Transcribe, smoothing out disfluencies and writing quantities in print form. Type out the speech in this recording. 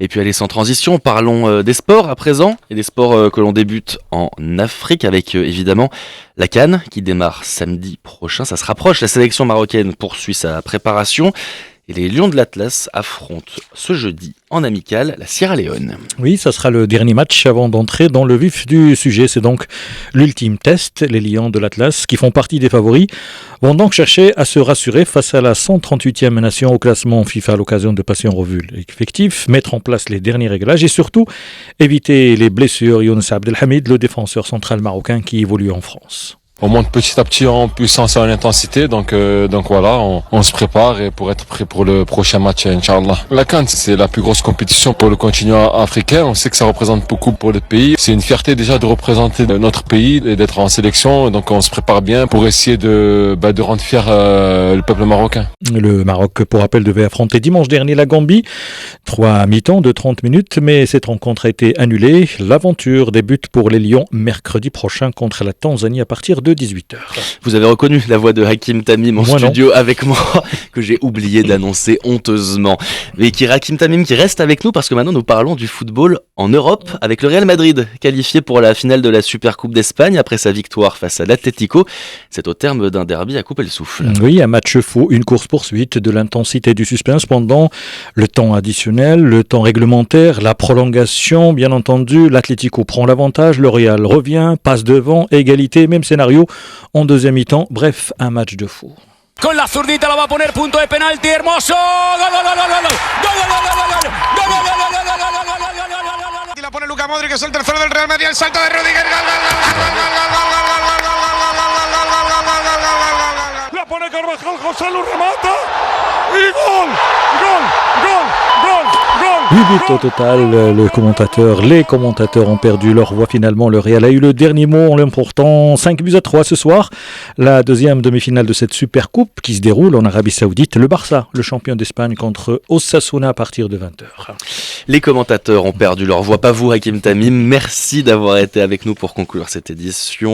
Et puis allez, sans transition, parlons des sports à présent, et des sports que l'on débute en Afrique avec évidemment la CAN qui démarre samedi prochain. Ça se rapproche, la sélection marocaine poursuit sa préparation. Et les Lions de l'Atlas affrontent ce jeudi en amical la Sierra Leone. Oui, ça sera le dernier match avant d'entrer dans le vif du sujet. C'est donc l'ultime test. Les Lions de l'Atlas, qui font partie des favoris, vont donc chercher à se rassurer face à la 138e nation au classement FIFA à l'occasion de passer en revue l'effectif, mettre en place les derniers réglages et surtout éviter les blessures. Younes Abdelhamid, le défenseur central marocain qui évolue en France. On monte petit à petit en puissance et en intensité, donc voilà, on se prépare et pour être prêt pour le prochain match, Inch'Allah. La CAN, c'est la plus grosse compétition pour le continent africain. On sait que ça représente beaucoup pour le pays. C'est une fierté déjà de représenter notre pays et d'être en sélection. Donc on se prépare bien pour essayer de rendre fier le peuple marocain. Le Maroc, pour rappel, devait affronter dimanche dernier la Gambie. 3 mi-temps de 30 minutes, mais cette rencontre a été annulée. L'aventure débute pour les Lions mercredi prochain contre la Tanzanie à partir de 18h. Vous avez reconnu la voix de Hakim Tamim en studio avec moi, que j'ai oublié d'annoncer honteusement. Mais Hakim Tamim qui reste avec nous parce que maintenant nous parlons du football en Europe avec le Real Madrid, qualifié pour la finale de la Supercoupe d'Espagne après sa victoire face à l'Atlético. C'est au terme d'un derby à couper le souffle. Oui, un match fou, une course-poursuite, de l'intensité, du suspense pendant le temps additionnel, le temps réglementaire, la prolongation, bien entendu. L'Atlético prend l'avantage, le Real revient, passe devant, égalité, même scénario en deuxième mi-temps. Bref, un match de fou. Con la zurdita la va a poner, punto de penalti, hermoso. Y la pone Luka Modric, es el tercero del Real Madrid, el salto de Rudiger. La pone Carvajal, José Lu remata y gol, gol, gol, gol, gol. 8 buts au total, les commentateurs ont perdu leur voix finalement. Le Real a eu le dernier mot en l'emportant 5-3 ce soir. La deuxième demi-finale de cette Super Coupe qui se déroule en Arabie Saoudite. Le Barça, le champion d'Espagne, contre Osasuna à partir de 20h. Les commentateurs ont perdu leur voix, pas vous Hakim Tamim. Merci d'avoir été avec nous pour conclure cette édition.